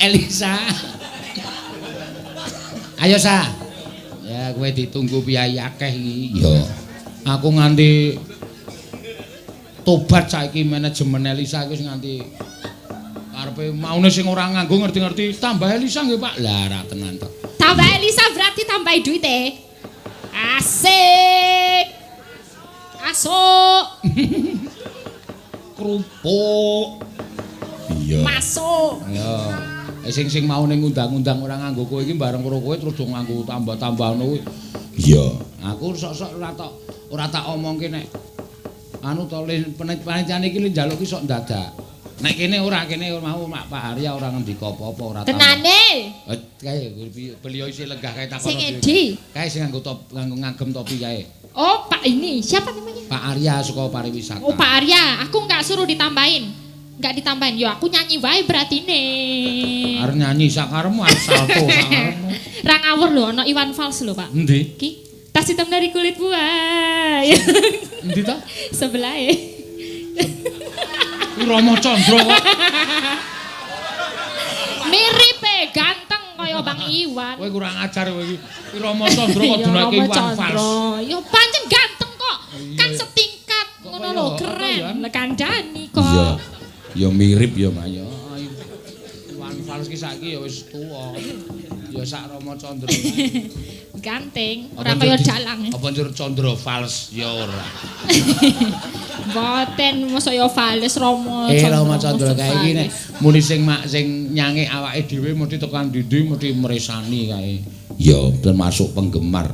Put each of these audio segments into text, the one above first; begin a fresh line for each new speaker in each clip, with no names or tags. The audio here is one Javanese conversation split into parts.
Elisa. Ayo Sa. Ya kowe ditunggu piyai akeh iki. Yo. Aku nganti tobat saiki manajemen Elisa wis nganti karepe maune sing ora nganggo ngerti-ngerti tambah Elisa nggih Pak. Lah ra tenan to.
Tambah Elisa berarti tambah duite. Asik. Asuk.
Kerupuk. Iya.
Masuk.
Ya. Sing mau ning undang-undang ora nganggo kowe iki bareng karo kowe terus do nganggo tambah-tambah ngono kuwi. Iya. Aku sok-sok ora tak omongke nek anu to panitia iki njaluk ki sok dadak. Nek kene ora kene mau Pak Arya ora ngendika apa-apa ora tahu.
Tenane.
Kae beliau isi lenggah kae takon.
Sing Edi.
Kae sing nganggo ngagem topi kae.
Oh, Pak ini. Siapa namanya?
Pak Arya saka pariwisata.
Oh, Pak Arya. Aku enggak suruh ditambahin. Enggak ditambahin. Yo aku nyanyi wae berarti nih.
Arep nyanyi sakaremu arep salto sakaremu.
Ra ngawur lho ana Iwan Fals lho, Pak.
Endi?
Ki tas hitam dari kulit buah.
Endi ta?
Sebelahe.
Rama Candra kok.
Mirip ganteng kaya Bang Iwan.
Kowe kurang ajar kowe iki. Rama Candra kok dunake Iwan Fals.
Yo pancen ganteng kok. Kan setingkat ngono lho, keren. Lah kandhani kok.
Iya. Ya mirip ya Mayo. Iwan Fals ki saiki ya wis tuwa. Ya sak Rama Candra.
Ganteng, ora kaya dalang.
Apa njur Candra Fals ya ora.
Boten mosok ya Fals Rama
Candra. Rama Candra kae iki nek muni sing nyangik awake dhewe mesti tekan ndi mesti mresani kae. Ya termasuk penggemar.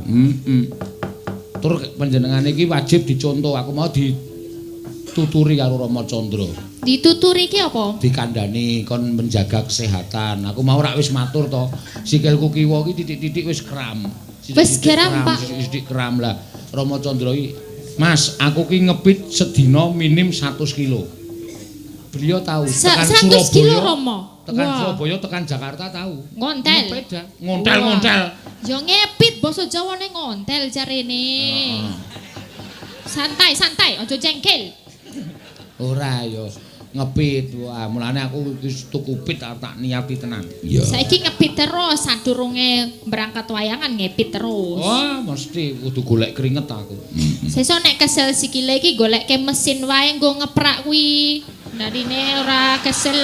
Tur panjenengan iki wajib dicontoh. Aku mau dituturi karo Rama Candra.
Dituturi ki apa?
Dikandani kon menjaga kesehatan. Aku mau rak wis matur to. Sikilku kiwa iki titik-titik wis kram.
Wis kram, Pak.
Sithik kram lah. Rama Candra iki, Mas, aku ki ngepit sedina minim 100 kilo. Beliau tahu tekan
100 kilo Rama.
Tekan Surabaya, tekan Jakarta tahu.
Ngontel.
Ngontel.
Yo ngepit basa Jawane ngontel jarene. Santai, aja jengkel.
Ora yo ngepit. Wah, mulane aku tuku pit tak niati tenan.
Iya. Saiki ngepit terus sadurunge berangkat wayangan ngepit terus.
Oh, mesti kudu golek keringet aku.
Sesuk nek kesel sikile iki golekke mesin wae nggo ngeprak kuwi. Darine ora kesel.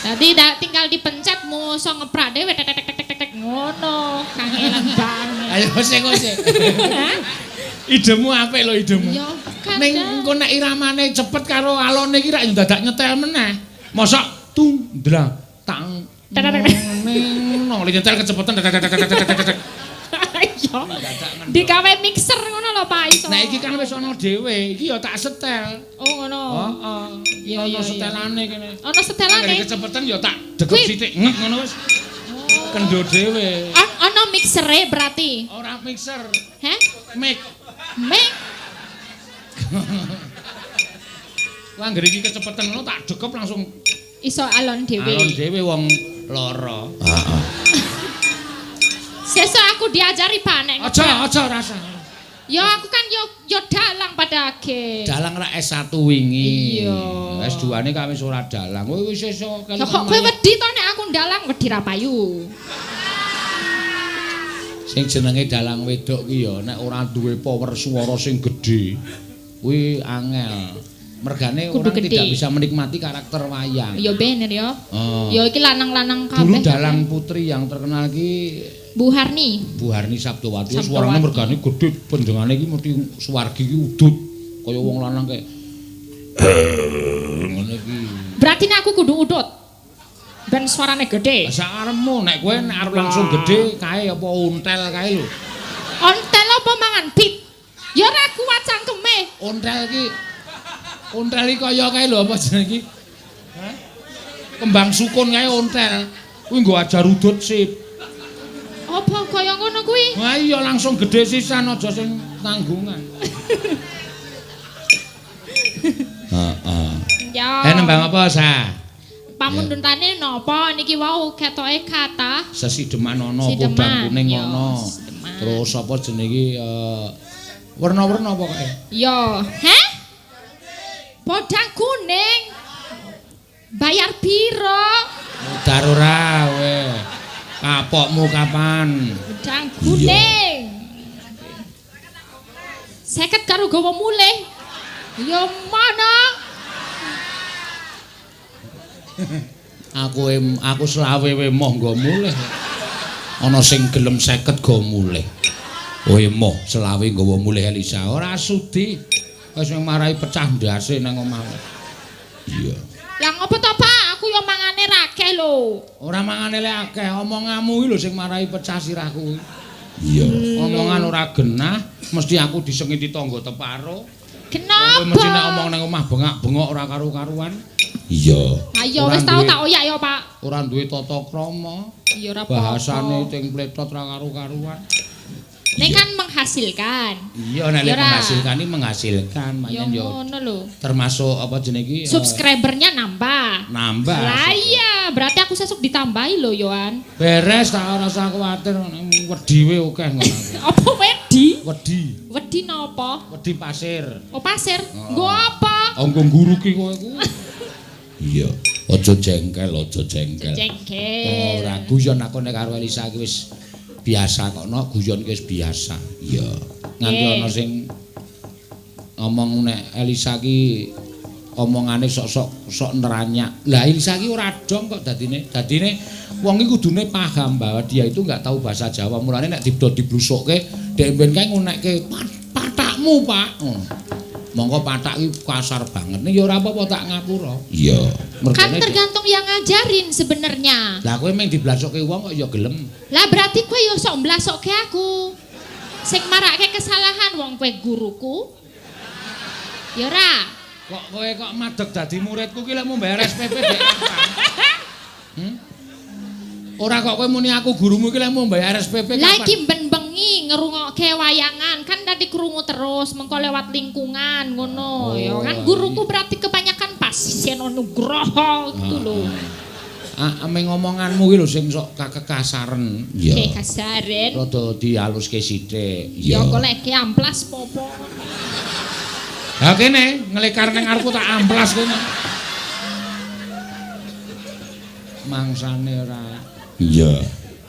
Dadi tinggal dipencet muso ngeprak dhewe tek ngono. Kangelan banget.
Ayo sing. Idemu apik lho idemu.
Yo kan.
Ning engko nek iramane cepet karo alone iki rak dadak nyetel meneh. Mosok tundlang tang. Ngono nyetel kecepetan.
Yo. Digawe mixer ngono lho Pak iso.
Nah iki kan wis ana dhewe. Iki ya tak setel.
Oh ngono.
Heeh. Iya ana setelane kene.
Ana setelane.
Nek kecepetan ya tak degep sithik ngek ngono wis. Kendo dhewe.
Ana mixere berarti.
Ora mixer.
Heh?
Mic. Wah anggere iki kecepetan ngono tak degep langsung
iso alon dhewe.
Alon dhewe wong lara. Heeh.
Sesuk aku diajari Pak nek.
Aja rasa.
Ya aku kan yo dalang pada age.
Dalang ra S1 wingi.
Iya.
S2-ne kami wis ora dalang. Kowe wis iso
kok kowe wedi to nek aku dalang wedi ra payu.
Sing jenenge dalang wedok ki ya nek ora duwe power swara sing gedhe kuwi angel. Mergane orang tidak bisa menikmati karakter wayang.
Ya bener ya. Ya iki lanang-lanang kabeh.
Dulu dalang putri yang terkenal ki
Bu Harni.
Bu Harni Sabdowati. Suarane mergane gedhe, pendengane iki mesti suwargi ki udut kaya wong lanang kayak ngene iki. Berarti
nek aku kudu udut. Ben suarane gedhe.
Sakarepmu nek kowe nek arep langsung gedhe kae apa untel kae lho.
Ontel apa mangan pit? Ya ora kuat cangkeme.
Ontel iki kaya kae lho apa jenenge iki? Hah? Kembang sukun kae ontel. Kuwi nggo ajar udut sip.
Apa kaya ngono kuwi?
Wah iya langsung gedhe sisan aja sing tanggungan. Heeh.
Ya.
Nembang apa sa?
Pamunduntane napa niki wau ketoke kathah.
Sesideman ana, podang kuning ana. Terus apa jenenge iki werna-werna apa kae?
Ya, heh? Podang kuning. Bayar piro?
Dar ora kowe. Kapokmu kapan?
Udang kuning. 50 karo gawa mulih. Ya mana?
Aku selawe moh nggo mulih. Ana sing gelem 50 go mulih. Kowe moh selawe nggawa mulih Elisa. Ora sudi. Wis marai pecah ndase nang omahmu. Iya.
Lah ngopo to, Pak? Aku yo mangane rakeh lho.
Ora mangane lek akeh, omonganmu iki lho sing marai pecah sirahku. Iya. Omongan ora genah, mesti aku disengiti tangga teparo.
Kenapa?
Kowe mesti nek omong nang omah bengak-bengok ora karu-karuan. Iya.
Ayo wis tau tak oyak yo, Pak.
Ora duwe tata krama.
Iya ora apa-apa.
Bahasane ting pletot ora karu-karuan.
Nek kan menghasilkan.
Iya nek menghasilkan iki menghasilkan, manyen yo.
Ngono lho.
Termasuk apa jenenge iki?
Subscribernya nambah.
Nambah.
Lah iya, berarti aku sesuk ditambahi lho, Yohan.
Beres tak ora usah kuwatir, wedi we akeh ngono.
Apa wedi?
Wedi.
Wedi napa?
Wedi pasir.
Oh, pasir. Nggo apa?
Anggo nguruki kowe ku. Iya, aja jengkel, aja jengkel.
Jengkel.
Ora guyon aku nek karo Elisa iki wis biasa kok, no guyon ki wis biasa. Iya. Nganti ana sing ngomong nek Elisa ki omongane sok neranyak. Lah Elisa ki ora dong kok dadine. Dadine wong iki kudune paham bahwa dia itu enggak tahu bahasa Jawa. Mulane nek diblusukke dhek ben kae ngunekke patakmu, Pak. Monggo patak iki kasar banget. Nek ya ora apa-apa tak ngapura. Iya.
Kan tergantung yang ngajarin sebenarnya.
Lah kowe meng diblasokke wong kok ya gelem.
Lah berarti kowe ya sok mblasokke aku. Sing marake kesalahan wong kowe guruku. Ya ora.
Kok kowe kok madeg dadi muridku ki lek mau bayar SPP dek kapan? Ora kok kowe muni aku gurumu ki lek mau bayar SPP kapan?
Lah iki ben bengi ngrungokke wayangan kan tadi krungu terus mengko lewat lingkungan ngono ya kan guruku berarti kebanyakan pasien Nugroho gitu lho.
Ame ngomonganmu ki lho sing sok kekasaren.
Iya. Kasaren.
Rada dialuske sithik.
Ya kok lek amplas popo.
Ha kene ngelekar ning arepku tak amplas kene. Mangsane ora. Iya.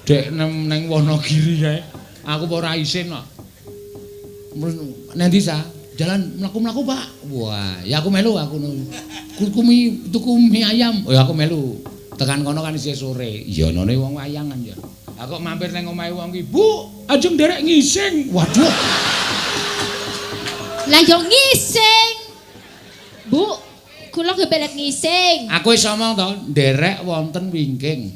Dek neng Wonogiri kae. Aku ora isin kok. Nanti jalan mlaku-mlaku, Pak. Wah, ya aku melu aku tuku mie ayam. Oh ya aku melu. Tekan kono kan isih sore. Ya none wong wayangan ya. Aku mampir nang omahe wong ki, "Bu, ajeng nderek ngising." Waduh.
Lah yo ngising. Bu, kula kebelet ngising.
Aku wis omong to, nderek wonten wingking.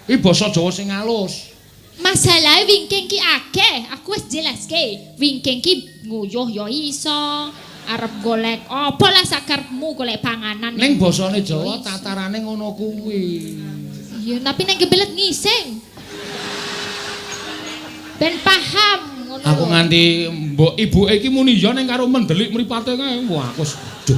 Iki basa Jawa sing halus.
Masalahe wingking ki akeh, aku wis jelaske. Wingking ki nguyuh ya iso. Arep golek apa lah sakarepmu golek panganan.
Ning basane Jawa tatarane ngono kuwi.
Iya, tapi nek kebelet ngising. Ben paham ngono.
Aku nganti mbok ibuke iki muni ya ning karo mendelik mripate kae. Wah, aku duh,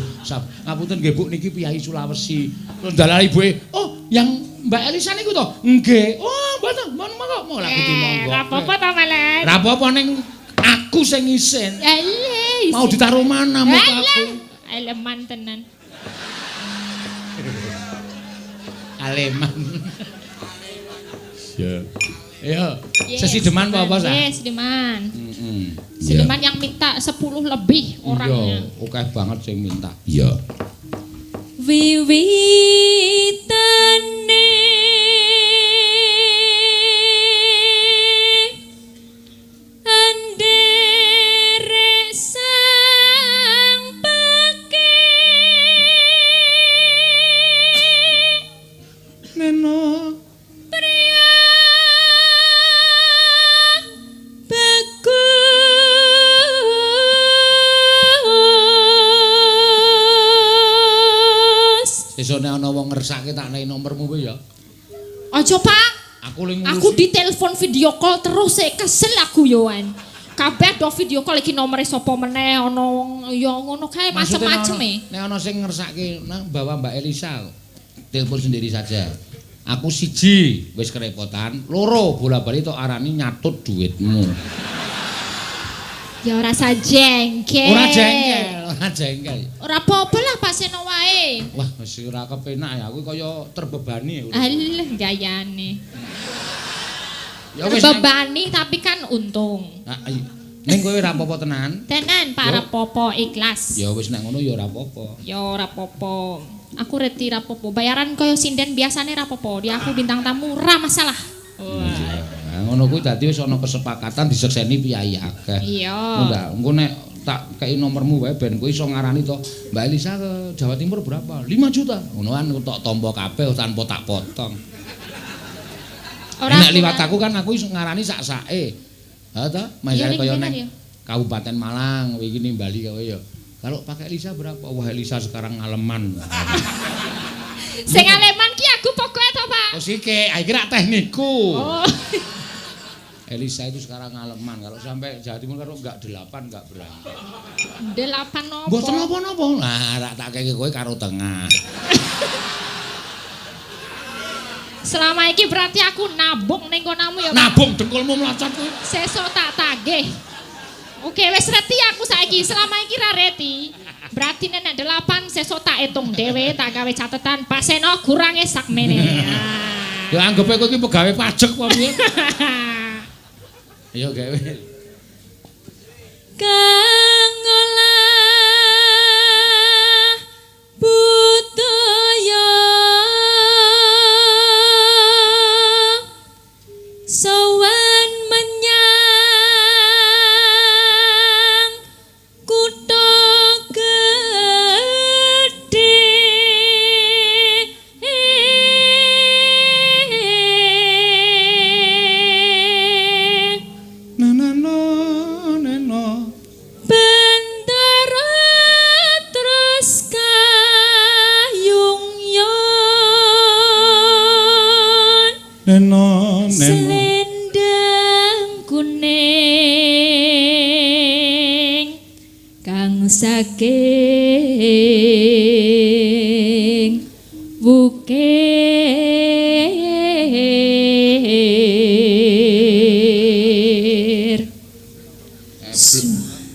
ngapunten nggih Bu niki Piyai Sulawesi. Dalah ibuke, "Oh, yang Mbak Elisa niku to?" "Nggih." "Oh, mboten, monggo lak Gusti monggo."
Ora apa-apa to, Malen.
Ora apa-apa ning aku sing isin.
Eleh.
Mau ditaruh mana mukaku?
Eleman tenan.
Aleman. Ya. Ya. Sesideman apa sah?
Yes, Sideman. Sideman yang minta 10 lebih orangnya.
Iya, oke banget sing minta. Iya.
Wiwitane anderek sang peki
Neno
pria bagus.
Sesone ana wong ngersake tak nai nomormu kowe ya.
Aja, Pak.
Aku
ditelepon video call terus kesel aku yoan. Kabeh do video call iki nomere sapa meneh ana wong ya ngono kae macem-macem e.
Nek ana sing ngersake nang bawa Mbak Elisa. Telepon sendiri saja. Aku siji wis kerepotan, loro bola-bali tok arani nyatut duitmu.
Ya ora jengkel.
Ora jengkel.
Ora apa-apa lah paseno wae wae.
Wah, wis ora kepenak ya, aku kaya terbebani.
Alah gayane.
Ya wis
Terbebani tapi kan untung.
ning kowe ora apa-apa tenan.
Tenan para popo ikhlas.
Ya wis nek ngono ya ora apa-apa.
Ya ora popo. Aku reti ra popo. Bayaran koyo sinden biasane ra popo. Di aku bintang tamu ra masalah.
Nah, ngono kuwi dadi wis ana kesepakatan disekseni piyai akeh.
Iya.
Enggak, engko nek tak kei nomormu wae ben kowe iso ngarani to, Mbak Elisa ke Jawa Timur berapa? 5 juta. Ngono kan tok tampa kabeh tanpa tak potong. Nek liwat aku kan aku iso ngarani sak-sake. Ha ta, masane kaya neng Kabupaten Malang iki nimbali kowe ya. Kalau pakai Elisa berapa? Wah, Elisa sekarang ngaleman.
Sing aleman ki aku pokoke to, Pak.
Oh sike, iki rak teknikku.
Oh.
Elisa itu sekarang ngaleman. Kalau sampai Jawa Timur kan enggak 8 enggak berangkat.
8 nopo?
Mboten napa-napa. Nah, rak tak keke kowe karo tengah.
Selama iki berarti aku nabung ning konamu ya, Pak.
Nabung dengkulmu mlocot kuwi.
Sesuk tak tagih. Oke, wis reti aku saiki. Selama iki ra reti. Berarti nek 8 sesuk tak hitung dhewe, tak gawe catetan. Pak Seno kurange sakmene.
Ya anggepe kowe iki pegawe pajak apa piye? Ayo gawe.
Kang olah budaya sowan menyang kutha gedhe
Neno
Bendera terus kayungyon
neno
selendang kuning kang saking bukir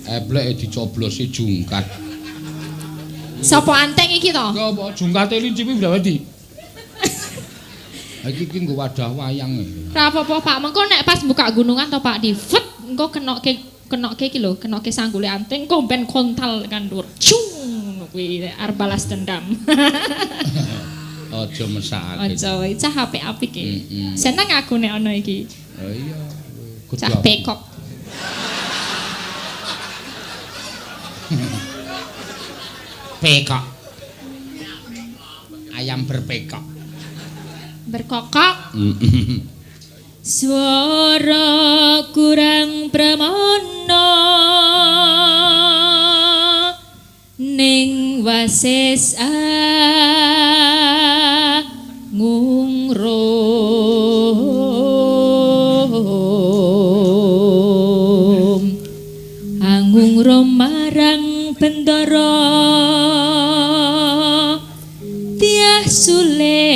eblek dicoblosi jungkat.
Sopo anteng iki to?
Ya apa jungkate lincipi berarti? Iki nggo wadah wayang.
Ora apa-apa Pak, mengko nek pas buka gunungan to Pak di vet engko kenoke iki lho, kenoke sanggule anteng engko ben kontal kan dur. Cung kuwi arep balas dendam.
Aja mesake.
Aja cah apik-apik iki. Seneng aku nek ana iki.
Oh iya.
Cah pekok.
Pekok. Ayam berpekok.
Berkokok. Suara kurang pramono ning wasis angungrum marang bendara Tiah Sulistya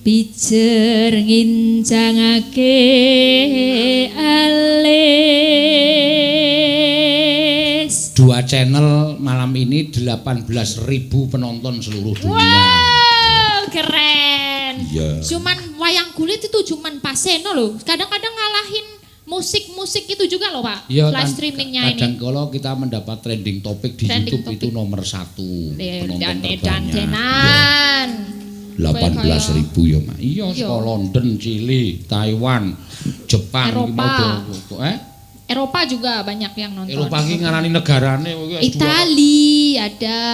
pijer ngincangake alis.
2 channel malam ini 18.000 penonton seluruh dunia.
Wow, keren.
Iya.
Cuman wayang kulit itu cuman Pak Seno loh. Kadang-kadang ngalahin musik-musik itu juga loh Pak.
Ya,
live streamingnya ini.
Kadang kalau kita mendapat trending topik di
Trending
YouTube
topik.
itu nomor 1 penonton terbanyak.
Dan
18.000 ya Mak. Iya, saka London, Chili, Taiwan, Jepang,
Eropa.
Eropa
juga banyak yang nonton.
Eropa iki ngarani negarane
Itali ada.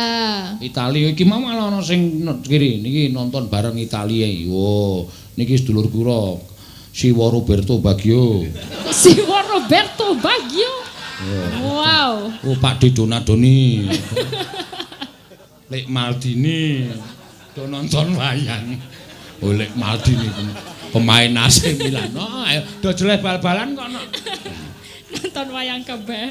Itali iki mau malah ana sing kiri niki nonton bareng Italia. Wo, niki sedulur kula Siwa Roberto Baggio.
Siwa Roberto Baggio. Wow.
Oh, Pak De Donadoni. Lek Maldini do nonton wayang. Oh, Lek Maldini pemain AC Milan. Oh, ayo do jeleh bal-balan kok no.
Nonton wayang kabeh.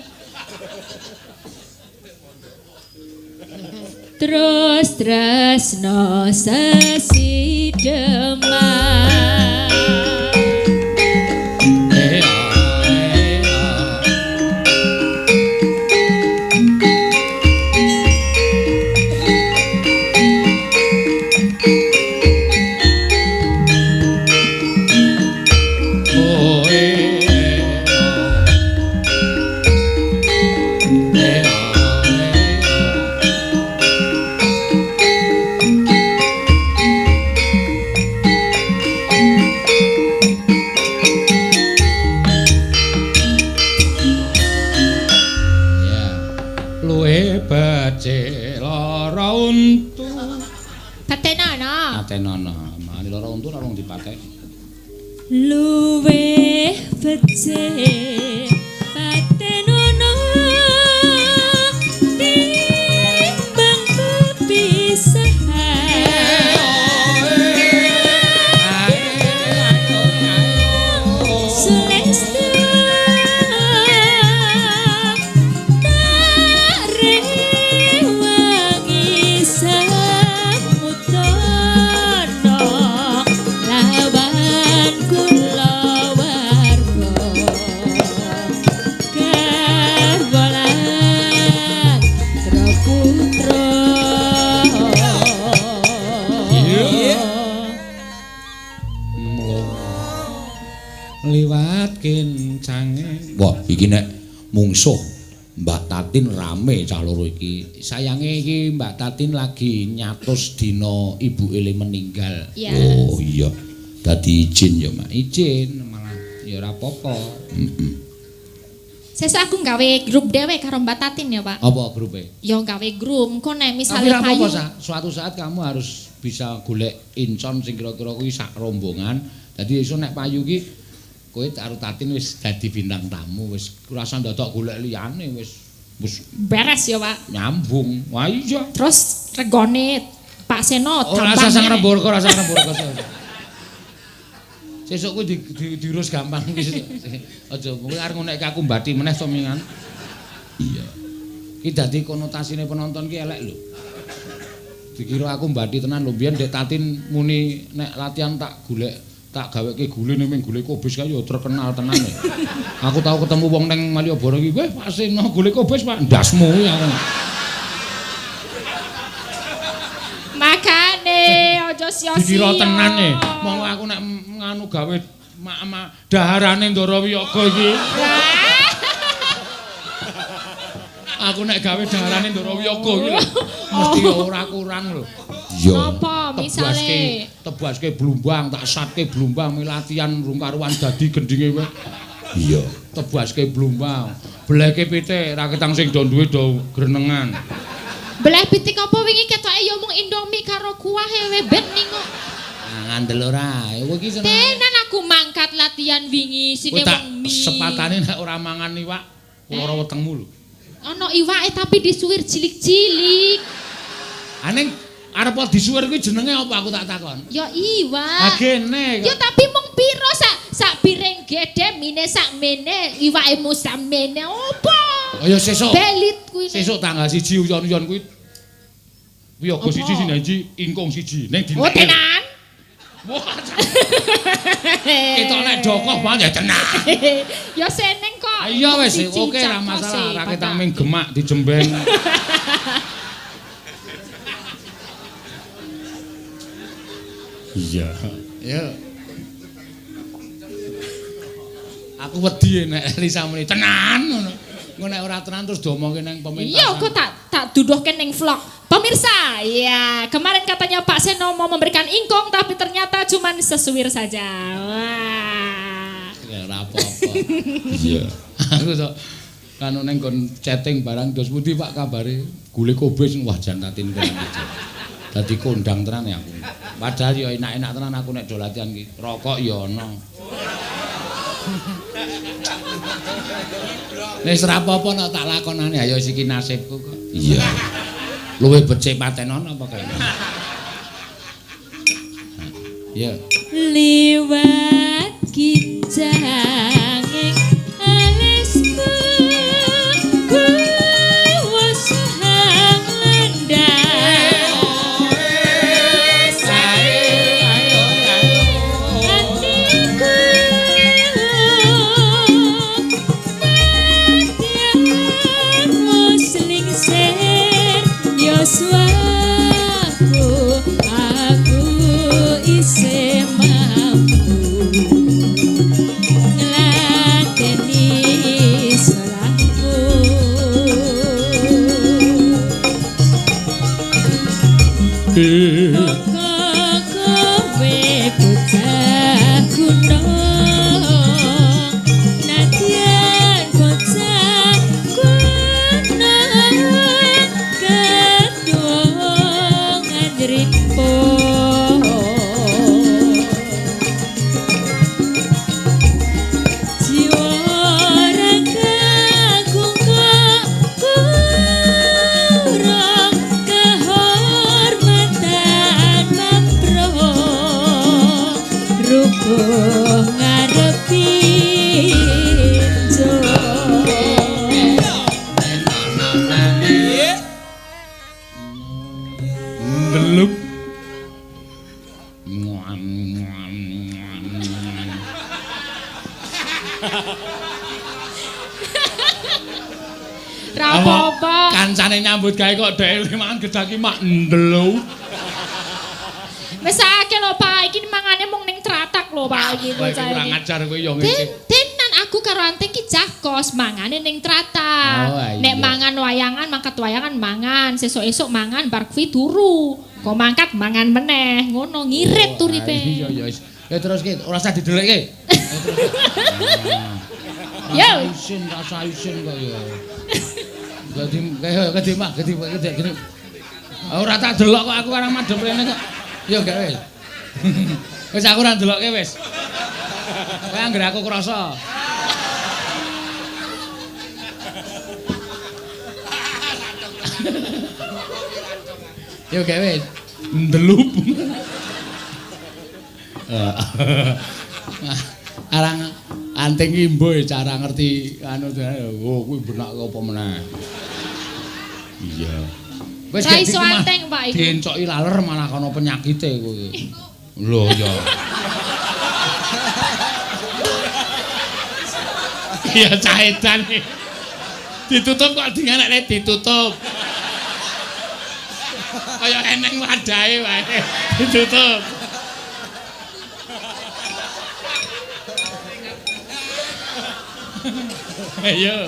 Terus tresno sesi demam.
becik lara untu.
Patenana.
Patenana. Mari lara untu ora dipatek.
Luwih becik patenana timbang kepisahan.
Liwat kincange. Wah, iki nek mungsuh Mbak Tatin rame cah loro iki. Sayange iki Mbak Tatin lagi nyatus dina ibu ele meninggal.
Yes.
Oh iya. Dadi izin ya, Mak. Izin malah ya ora apa-apa.
Sesuk aku gawe grup dhewe karo Mbak Tatin ya, Pak.
Apa grupe?
Ya gawe grup, engko nek misale
Tapi
payu.
apa suatu saat kamu harus bisa golek incon sing kira-kira kuwi sak rombongan. Dadi esuk nek payu ki kowe karo Tatin wis dadi bintang tamu, wis ora usah ndodok golek liyane, wis
beres ya, Pak.
Nyambung. Wah iya.
Terus regone Pak Seno
ora usah sang remburka, ora usah remburka. Sesuk kuwi diurus gampang iki. Aja kowe arep ngonekke aku mbati meneh to mingan. Iya. Iki dadi konotasine penonton ki elek lho. Dikira aku mbati tenan lho, biyen Dek Tatin muni nek latihan tak golek tak gaweke gule ning gule kobis kae ya terkenal tenan. Aku tau ketemu wong ning Malioboro iki, "Weh, Pak Seno gule kobis, Pak." Ndasmu kuwi aku.
Makane aja sia-sia.
Dikira tenan e. Monggo aku nek nganu gawe daharane Ndara Wiyaga iki. Aku nek gawe daharane Ndara Wiyaga iki mesti ora kurang lho. Iya.
Napa misale
tebaske blumbang, tak satke blumbang latihan rung karuan dadi gendinge wis. Iya, tebaske blumbang. Bleke pitik ra ketang sing do duwe do grenengan.
Belah pitik apa wingi ketoke ya mung Indomie karo kuah we ben ningo.
Ngandel ora. Kowe iki seneng.
Tenan aku mangkat latihan wingi sine wong mie.
Sepatane nek ora mangan iwak, ora wetengmu lho.
Ana iwake tapi disuwir cilik-cilik.
Aning arep disuwir kuwi jenenge apa aku tak takon?
Ya iwak.
Agene.
Ya tapi mung piro sak piring gede mine sak mene iwake mu sak mene opo?
Oh ya sesuk.
Belit kuwi.
Sesuk tanggal 1 uyon-uyon kuwi. Wiyaga 1 sinenji ingkung 1 ning dinten.
Oh tenan.
Wah. Ketok nek dokoh banget ya tenan.
Ya seneng kok.
Iya wis oke ra masalah, ra ketang ming gemak dijembeng. Iya. Ya. Aku wedi nek Lisa muni tenan ngono. Engko nek ora tenan terus diomongke nang pementasan.
Iya, kok tak duduhke ning vlog. Pemirsa, ya kemarin katanya Pak Seno mau memberikan ingkung tapi ternyata cuman sesuwir saja. Wah.
Ya ora apa-apa. Iya. Aku sok kan neng kon chatting barang dos pundi Pak kabare? Gule kobis wah jan Tatin kene. Dadi kondang tenan ya aku. Padahal ya enak-enak tenan aku nek do latihan ki. Rokok ya ana. Wis ora apa-apa nek tak lakonane ayo iki nasibku kok. Iya. Luwih becik patenon apa kae? Ya.
Liwat kijanging alisku kuwasang landang hatiku natian muslingsir yoswaku aku isih mampu ngladeni salahku kok kowe bocah kuno nadyan bocah kuno
Ndeluk.
Ra apa-apa.
Kancane nyambut gawe kok dhewe mangan gedaki mak ndeluk.
Wis akeh lho Pak, iki mangane mung ning tratak lho Pak iki
Wah, kurang ajar kowe yo ngene.
Tenan aku karo Anting ki jakos mangane ning tratak. Nek mangan wayangan mangkat wayangan mangan, sesuk-esuk mangan bar kuwi turu. Kok mangkat mangan meneh, ngono ngirit turipe.
Iya ya wis. Ya terus ki ora usah didelekke.
Yo.
Rasa isin kok ya. Gede mak, gede. Ora tak delok kok aku arang madhep rene kok. Yo gak wis. Wis aku ora ndelokke wis. Kowe anggere aku krasa. Yo gak wis. Ndelup. Arang Anting ki mbuh cara ngerti anu oh kuwi benak apa meneh. Iya. Wis
ra iso Anting Pak iku.
Diencoki laler malah kana penyakite kowe. Lho ya. Iya caedan. Ditutup kok dinganekne ditutup. Kaya eneng wadahe wae. Ditutup. Ayo.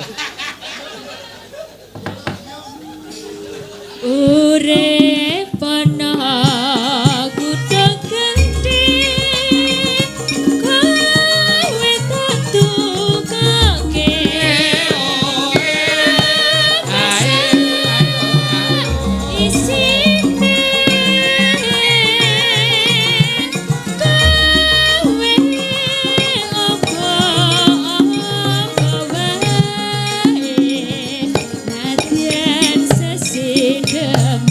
Urip ana kudu ganti kowe tak tukake isine kowe apa wae nadyan sesidem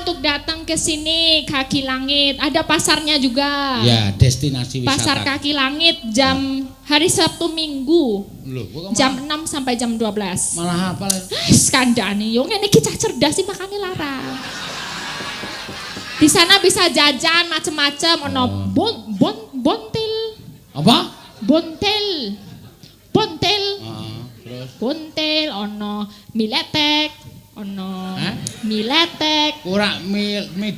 untuk datang ke sini Kaki Langit. Ada pasarnya juga.
Ya, destinasi wisata.
Pasar Kaki Langit jam hari Sabtu Minggu.
Loh,
jam 6 sampai jam 12.
Malah hafal.
Skandani, yo ngene iki cah cerdas sih makane larang. Di sana bisa jajan macem-macem, ono bontil.
Apa?
Bontel.
Terus
Bontel, ono miletek, ono miletek.
ora mi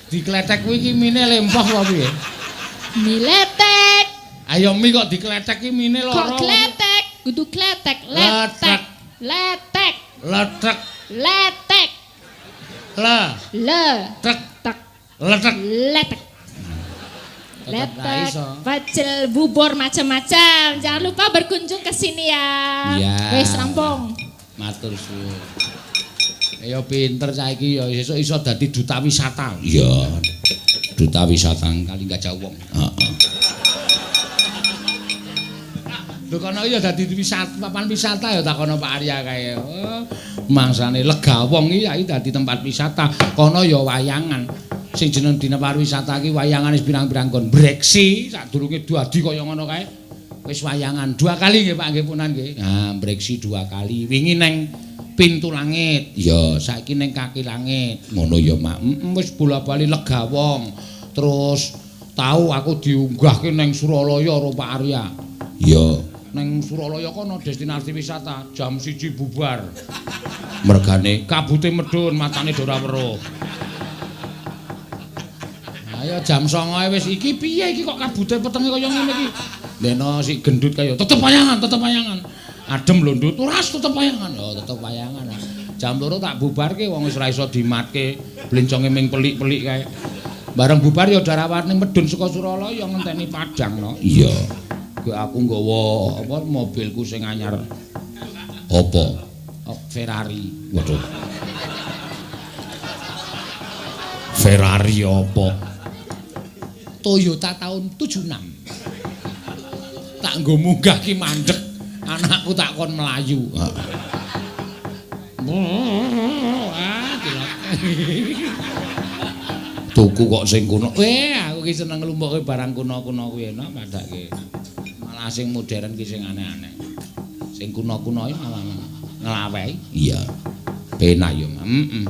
dikletek kuwi iki mine lempah apa piye?
Miletek.
Ayo mi kok dikletek iki mine loro.
Kok kletek? Kudu kletek, letek. Letek.
Letek.
Letek.
Tek.
Tek.
Letek.
Letek.
Tetep ra iso.
Pecel, bubur macam-macam. Jangan lupa berkunjung ke sini ya.
Iya.
Wes rampung.
Matur suwun. Ya pinter saiki ya iso dadi duta wisata. Iya. Duta wisata kali Gajah Wong. Heeh. Lho kono ya dadi papan wisata ya takono Pak Arya kae. Oh, mangsane Legawong iki dadi tempat wisata. Kono ya wayangan. Sing jeneng dina pariwisata iki wayangan wis pirang-pirang kon breksi sadurunge dadi kaya ngono kae. Wis wayangan 2 kali nggih Pak nggih punan nggih. Nah, breksi 2 kali. Wingi neng Pintu Langit. Ya, saiki neng Kaki Langit. Ngono ya, Mak. Wis bola-bali Legawong. Terus tahu aku diunggahke neng Suralaya karo Pak Arya. Ya, neng Suralaya kono destinasi wisata jam 1 bubar. Mergane kabute medhun, matane ora weruh. Ayo jam 09.00 wis iki piye iki kok kabute petenge kaya ngene iki. Dene si gendut kaya tetep wayangan. Adem lho ndut, uras tetep wayangan. Ya tetep wayangan. Jam 2 tak bubarke wong wis ora iso dimatke, blenconge ming pelik-pelik kae. Bareng bubar ya darawane medhun saka Suralaya ngenteni Padang no. Iya. Gue aku nggawa apa mobilku sing anyar. Apa? Ferrari. Waduh. Ferrari apa? Toyota tahun 76. Tak nggo munggah ki mandek. Anakku tak kon melayu. Tuku kok sing kuno. Aku ki seneng nglumpukke barang kuno-kuno kuwi enak padake. Malah sing modern ki sing aneh-aneh. Sing kuno-kuno iki malah nglawehi. Iya. Penak yo, Heeh.